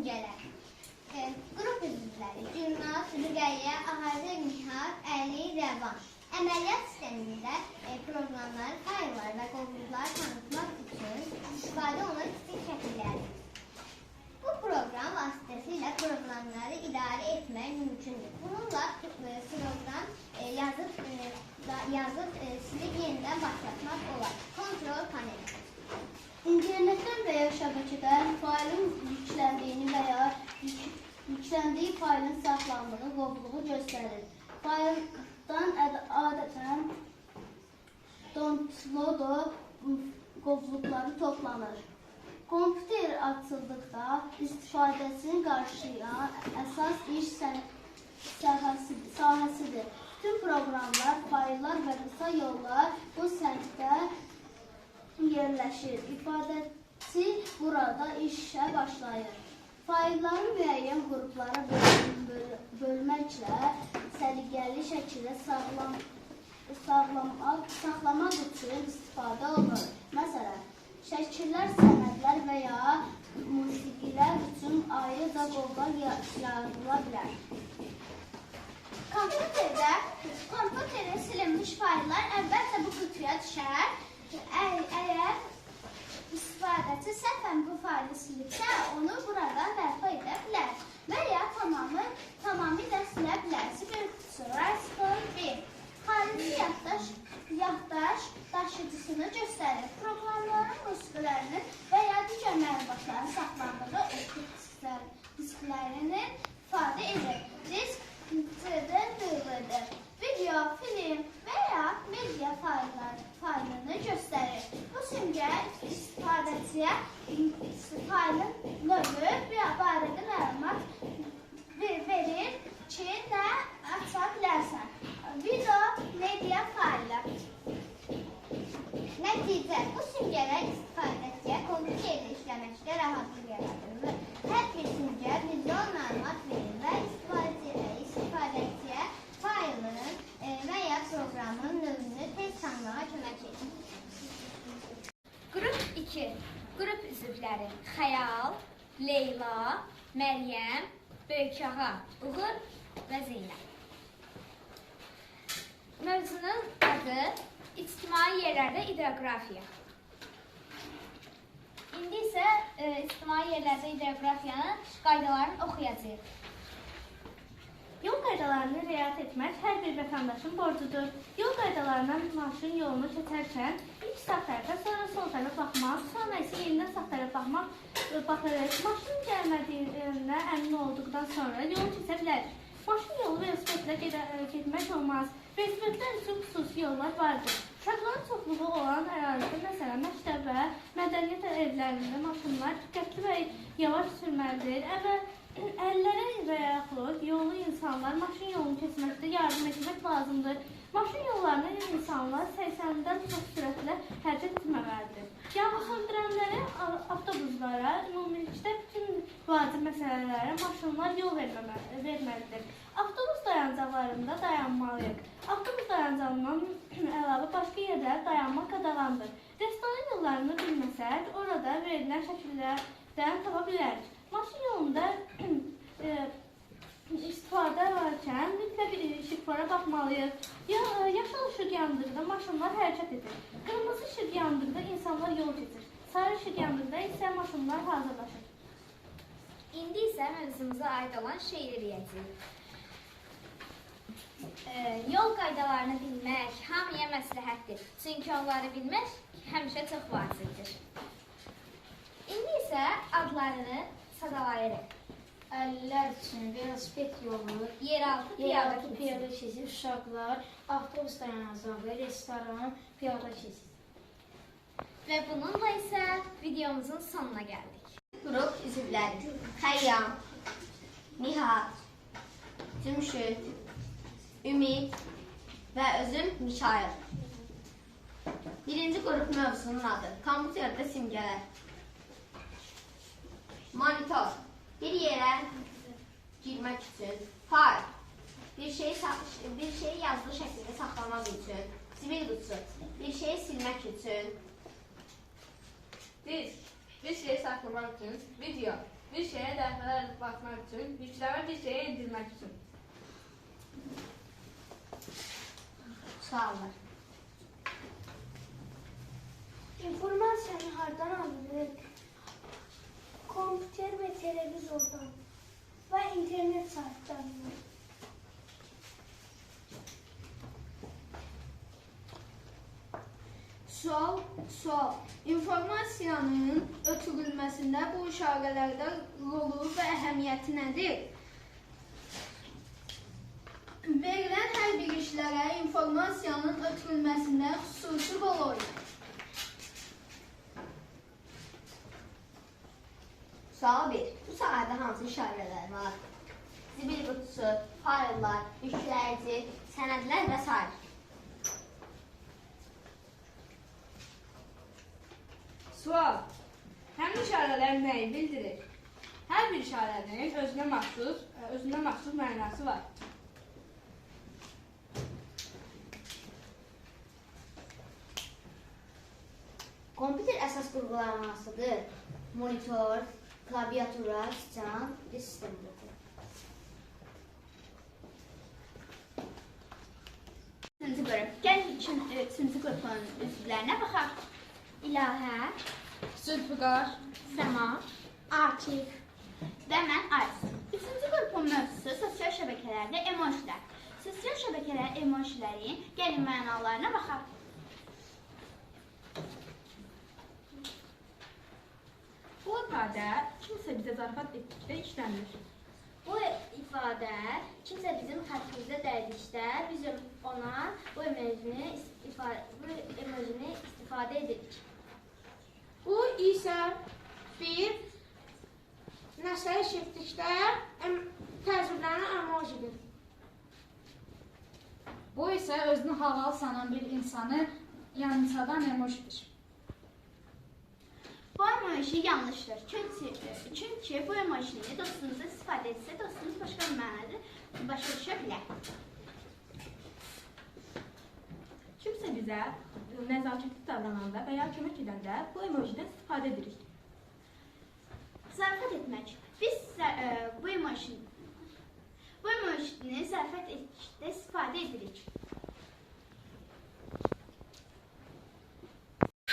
simgələr. Qrup üzvləri: Gülnaz, Rüqəyyə, Ahazə, Nihar, Əli, Rəvan. Əməliyyat sistemində proqramlar, fayllar və qovluqları tanıtmaq üçün istifadə olunan kiçik şəkillərdir. Bu proqram vasitəsilə proqramları idarə etmək mümkündür. Bununla proqram yazıb silib yenidən başlatmaq olar. Kontrol paneli. İnternetdən və ya şəbəkədən faylın yükləndiyi və ya yükləndiyi faylın saxlandığı qovluğu göstərir. Fayldan adətən download qovluqları toplanır. Kompüter açıldıqda istifadəsini qarşılayan əsas iş sahəsidir. Bütün proqramlar, fayllar və qısa yollar bu səmtdə yerləşir. İfadəçi burada işə başlayır. Faylları müəyyən qruplara bölməklə səliqəli şəkildə saxlamaq üçün istifadə olunur. Məsələn, şəkillər, sənədlər və ya musiqilər üçün ayrı da qovluq yaradıla bilər. Kompüterdə silinmiş fayllar əvvəlcə bu qutuya düşər. Əgər istifadəçi səhvən bu faylı silibsə, onu buradan bərpa edə bilər və ya tamamilə silə bilər. Siber qutusu, Raspberry 1. Xarici yaddaş daşıyıcısını göstərir. Proqramların musiqilərinin və ya digər məlumatların saxlandığı optik disklərini ifadə edir. Disk DVD, video, film və ya media faylını göstərir. Bu simgə istifadəçiyə faylın növü barədə məlumat verir ki, nə aça bilərsən. Video, media faylı. Nəticə, bu simgələr istifadəçiyə kompüterdə işləməkdə rahatlıq yaradır. Hər bir simgə vizual məlumat verir və istifadəçiyə faylın və ya proqramın növünü tez tanımağa kömək edir. Qrup 2. Qrup üzvləri: Xəyal, Leyla, Məryəm, Böyükağa, Uğur və Zeynəb. Mövzunun adı İctimai yerlərdə idroqrafiya. İndi isə ictimai yerlərdə idroqrafiyanın qaydalarını oxuyacağıq. Yol qaydalarını riayət etmək hər bir vətəndaşın borcudur. Yol qaydalarından maşın yolunu keçərkən ilk sağ tərəfə, sonra sol tərəfə baxmaq, sonra isə yenidən sağ tərəfə baxarıq. Maşının gəlmədiyinə əmin olduqdan sonra yolu keçə bilərik. Maşın yolu velosipedlə getmək olmaz. Velosipedlər üçün xüsusi yollar vardır. Uşaqların çoxluğu olan ərazidə, məsələn, məktəb və mədəniyyət evlərində maşınlar diqqətli və yavaş sürməlidir. Əllərə və yaxud yolu insanlar maşın yolunu keçməkdə yardım etmək lazımdır. Maşın yollarına insanlar 80-dən çox sürətlə hərəkət etməməlidir. Yanğınsöndürənlərə, avtobuslara, ümumilikdə bütün vacib məsələlərə maşınlar yol verməlidir. Avtobus dayanacaqlarında dayanmalıyıq. Avtobus dayanacağından əlavə başqa yerlərdə dayanmaq qadağandır. Restoran yollarını bilməsək, orada verilən şəkillərdən tapa bilərik. Maşın yolunda istifadə varkən mütləq işıqlara baxmalıyıq. Yaşıl işıq yandıqda maşınlar hərəkət edir. Qırmızı işıq yandıqda insanlar yol keçir. Sarı işıq yandıqda isə maşınlar hazırlaşır. İndi isə mövzumuza aid olan şeir eləyəcəyik. Yol qaydalarını bilmək hamıya məsləhətdir. Çünki onları bilmək həmişə çox vacibdir. İndi isə adlarını sadalayırıq. Əlillər üçün velosiped yolu, Yeraltı piyada keçid, uşaqlar, avtobus dayanacağı, restoran, piyada keçid. Və bununla isə videomuzun sonuna gəldik. Qrup üzvləri: Xəyyam, Nihar, Cümşüd, Ümid və özüm Mikail. Birinci qrup mövzusunun adı: Kompüterdə simgələr. Monitor, bir yerə girmək üçün. Fayl, bir şeyi yazılı şəkildə saxlamaq üçün. Sibil qutusu, bir şeyi silmək üçün. Disk, bir şeyi saxlamaq üçün. Video, Bir şeye dəfələrlə baxmaq üçün, gücləmə bir şeyi endirmək üçün. Suallar. İnformasiyanı hardan alırıq? Kompüter ve televizordan ve internet saytlarından. Sual. İnformasiyanın ötürülməsində bu işarələrdə rolu və əhəmiyyəti nədir? Verilən hər bir işlərə informasiyanın ötürülməsində xüsusi rol oynayır. Sual 1. Bu sahədə hansı işarələr var? Zibil qutusu, fayllar, yükləyici, sənədlər və s. Sual. Həmin işarələr nəyi bildirir? Hər bir işarənin özünə məxsus mənası var. Kompüter əsas qurğulamasıdır. Monitor, klaviatura, sican, sistem bloku. Üçüncü qrup. Gəlin üçüncü qrupun üzvlərinə baxaq. İlahə, Zülfüqar, Səma, Akif və mən Ays. Üçüncü qrupun mövzusu sosial şəbəkələrdə emojilər. Sosial şəbəkələr emojilərin gəlin mənalarına baxaq. bu ifadə kimsə bizə zarafat etdikdə işlənilir. Bu ifadə kimsə bizim xətrimizə dəydikdə biz ona bu emojini istifadə edirik. Bu isə bir nəsə eşitdikdə təəccüblənən emojidir. Bu isə özünü halal sanan bir insanı yanılsadan emojidir. Bu emoji yanlışdır. Çünki bu emojini dostunuza istifadə etsə, dostunuz başqa bir mənada başa düşə bilər. Kimsə bizə nəzakətli davrananda və ya kömək edəndə bu emojidən istifadə edirik. Zarafat etmək. Biz bu emojini zarafat etdikdə istifadə edirik.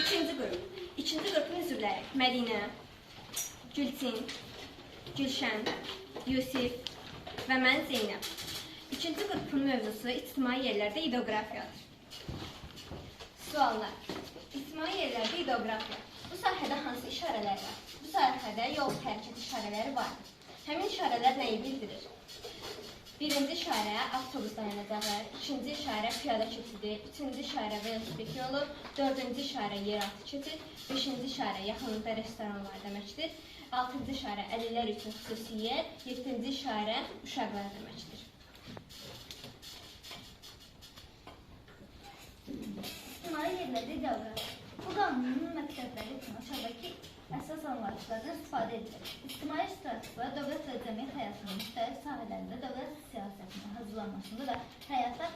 İkinci qrup. İkinci qrupun üzvləri Mədinə, Gülçin, Gülşən, Yusif və mən Zeynəb. İkinci qrupun mövzusu ictimai yerlərdə ideografiyadır. Suallar. İctimai yerlərdə ideografiya. Bu sahədə hansı işarələr var? Bu sahədə yol hərəkət işarələri var. Həmin işarələr nəyi bildirir? Birinci işarə avtobus dayanacağı, ikinci işarə piyada keçidi, üçüncü işarə velosiped yolu, dördüncü işarə yeraltı keçid, beşinci işarə yaxınlıqda restoran var deməkdir, altıncı işarə əlillər üçün xüsusi yer, yeddinci işarə uşaqlar deməkdir. İctimai yerlərdə ideografiya. Bu qanunun məqsədləri üçün aşağıdakı əsas anlayışlardan istifadə edilir. İctimai strategiya dövlət və cəmiyyət həyatının müxtəlif sahələrində dövlət siyasətinin hazırlanmasında və həyata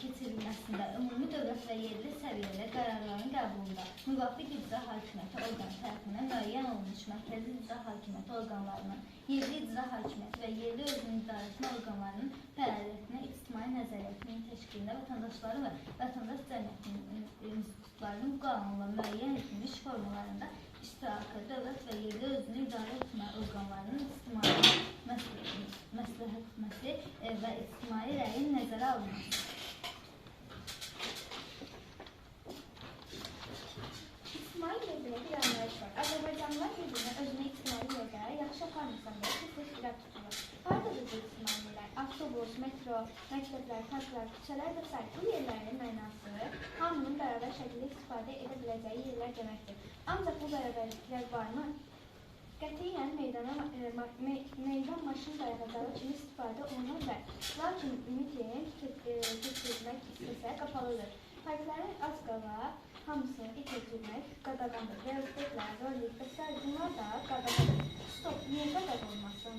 keçirilməsində, ümumi dövlət və yerli səviyyədə qərarların qəbulunda, müvafiq icra hakimiyyəti orqanı tərəfindən müəyyən olunmuş mərkəzi icra hakimiyyəti orqanlarının, yerli icra hakimiyyəti və yerli özünün idarəetmə orqanlarının fəaliyyətinə ictimai nəzəriyyətinin təşkilinə vətəndaşları və vətəndaş cəmiyyətinin institutlarının bu qanunla müəyyən edilmiş formalarında iştirakı, dövlət və yerli özünü idarə etmə orqanlarının ictimai məsləhət etməsi və ictimai rəyin nəzərə alınması. İctimai yerlərdə bir anlayış var. Azərbaycanlılar bir-birinə özünü ictimai yerlərdə yaxşı aparmısan da tez-tez irad tuturlar. Haradadır bu ictimai yerlər? Avtobus, metro, məktəblər, parklar, küçələr və s. Bu yerlərin mənası hamının bərabər şəkildə istifadə edə biləcəyi yerlər deməkdir. Ancaq bu bərabərliklər varmı? Qətiyyən meydan maşın dayanacağı kimi istifadə oluna bilər. Lakin miting keçirmək istəsə qapalıdır. Parkların az qala hamısını keçirmək qadağandır. Velosipedlər, rolik və s. bunlar da qadağandır. Stop, niyə qadağan olmasın?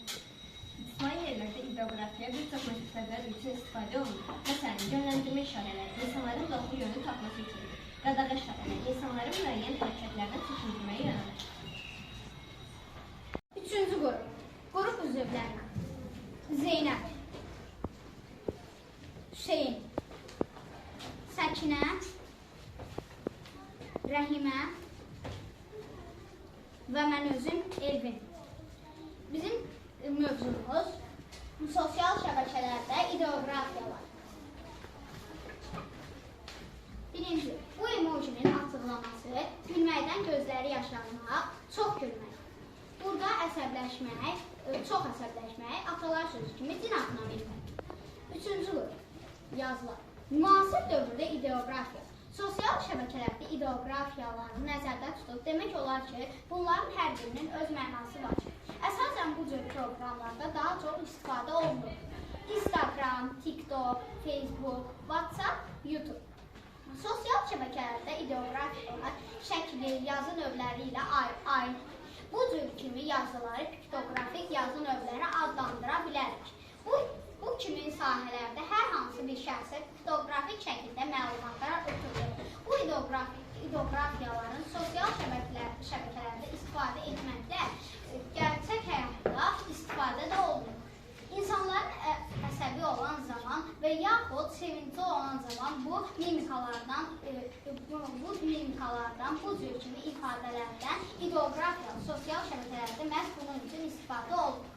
İctimai yerlərdə ideografiya bir çox məqsədlər üçün istifadə olunur. Məsələn, yönləndirmə işarələri insanların doğru yönü tapması üçündür. Qadağa işarələri insanların müəyyən hərəkətlərdən çəkindirməyə yönəlir. Üçüncü Üçüncü qrup. Qrup üzvlərinə. Zeynəb, Hüseyin, Səkinə, Rəhimə və mən özüm Elvin. Bizim mövzumuz sosial şəbəkələrdə ideografiyalar. Birinci, bu emojinin açıqlaması gülməkdən gözləri yaşarmaq, çox gülmək. Burada əsəbləşmək, çox əsəbləşmək, atalar sözü kimi din adına bilmək. Üçüncü qrup, yazılar. Müasir dövrdə ideografiya. Sosial şəbəkələrdə ideografiyaları nəzərdə tutub, demək olar ki, bunların hər birinin öz mənası var. Əsasən bu cür proqramlarda daha çox istifadə olunur. Instagram, TikTok, Facebook, WhatsApp, YouTube. Sosial şəbəkələrdə ideografiyalar şəkli, yazı növləri ilə ayrılır. Bu cür kimi yazıları piktografik yazı növləri adlandıra bilərik. Bu kimi sahələrdə hər hansı bir şəxsə piktografik şəkildə məlumatlar ötürülür. Bu ideografiyaların sosial şəbəkələrdə istifadə etməkdə gerçək həyatda istifadə də olunur. İnsanların əsəbi olan zaman və yaxud sevinci olan zaman bu mimikalardan, bu cür kimi ifadələrdən ideografiya sosial şəbəkələrdə məhz bunun üçün istifadə olunur.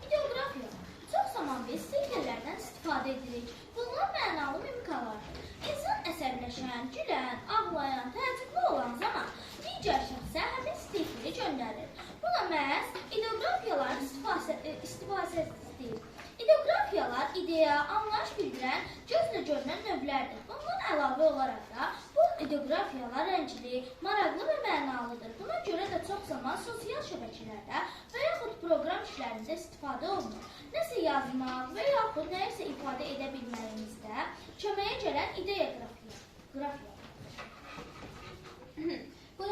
İdeografiya. Çox zaman biz stikerlərdən istifadə edirik. Bunlar mənalı mimikalardır. İnsan əsəbləşən, gülən, ağlayan, təəccüblü olan zaman digər şəxsə həmin stikeri göndərir. Buna məhz ideografiyaların istifadəsidir. İdeografiyalar ideya, anlayış bildirən, gözlə görünən növlərdir. Bundan əlavə olaraq da bu ideografiyalar rəngli, maraqlı və mənalıdır. Buna görə də çox zaman sosial şəbəkələrdə və yaxud proqram işlərində istifadə olunur. Nəsə yazmaq və yaxud nəyisə ifadə edə bilməyimizdə köməyə gələn ideografiya. Bu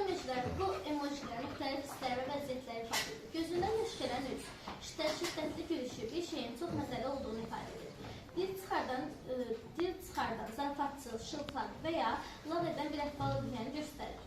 emojiler müxtəlif hisslər və vəziyyətləri ifadə edir. Gözündən yaş gələn üç, şiddətli gülüşü bir şeyin çox məzəli olduğunu ifadə edir. Dil çıxardan, zarafatçıl, şıltaq və ya laf edən bir əhval edilməyəni göstərir.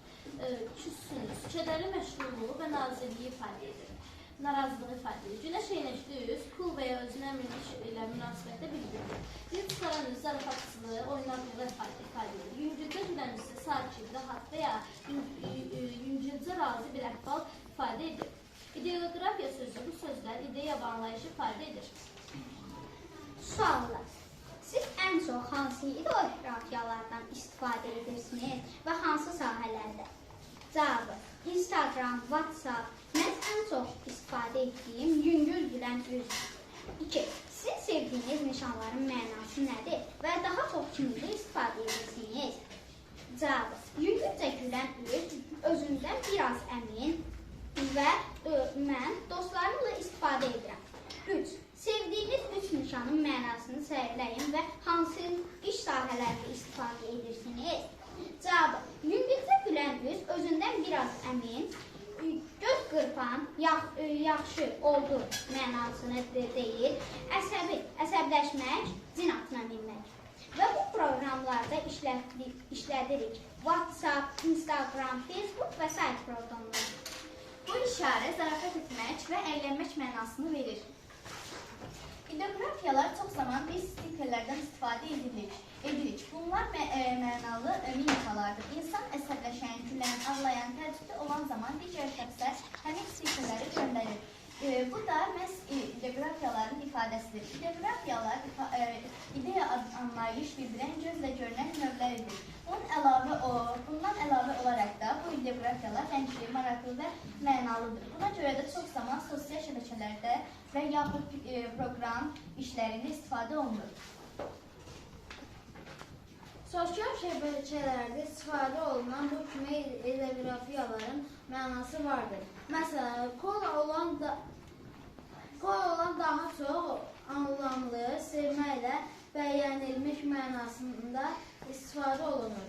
Küssünüz, kədərli məşğulluğu və narazılığı ifadə edir. Günəş eynəkli üz, pul və ya özünə əminlik ilə münasibətdə bildirilir. Dil çıxaran üz, zarafatçılığı, oynaqlığı ifadə edir. Yüngülcə gülən üz, sakin, rahat və ya yüngülcə razı bir əhval ifadə edir. İdeografiya sözü bu sözlər ideya və anlayışı ifadə edir. Suallar. Siz ən çox hansı ideografiyalardan istifadə edirsiniz və hansı sahələrdə? Cavabı. Instagram, WhatsApp. Mən ən çox istifadə etdiyim yüngül gülən üz. 2. Sizin sevdiyiniz nişanların mənası nədir və daha çox kimdə istifadə edirsiniz? Cavabı. Yüngülcə gülən üz, özündən biraz əmin və mən dostlarımla istifadə edirəm. 3. Sevdiyiniz üç nişanın mənasını söyləyin və hansı iş sahələrində istifadə edirsiniz? Cavabı. Yüngülcə gülən üz, özündən biraz əmin, göz qırpan, yaxşı oldu mənasını deyil, əsəbləşmək, cin atına minmək. Və bu proqramlarda işlədirik. WhatsApp, Instagram, Facebook və sair proqramlar. Bu işarə zarafat etmək və əylənmək mənasını verir. İdeografiyalar çox zaman biz stikerlərdən istifadə edirik. Bunlar mənalı mimikalardır. İnsan əsəbləşən, gülən, ağlayan, təəccüblü olan zaman digər şəxsə həmin stikerləri göndərir. Bu da məhz ideografiyaların ifadəsidir. İdeografiyalar ideya anlayış bildirən gözlə görünən növləridir. Bundan əlavə olaraq da bu ideografiyalar rəngli, maraqlı və mənalıdır. Buna görə də çox zaman sosial şəbəkələrdə və yaxud proqram işlərində istifadə olunur. Sosial şəbəkələrdə istifadə olunan bu kimi ideografiyaların mənası vardır. Məsələn, kol olan daha çox anlamlı, sevməklə bəyənilmiş mənasında istifadə olunur.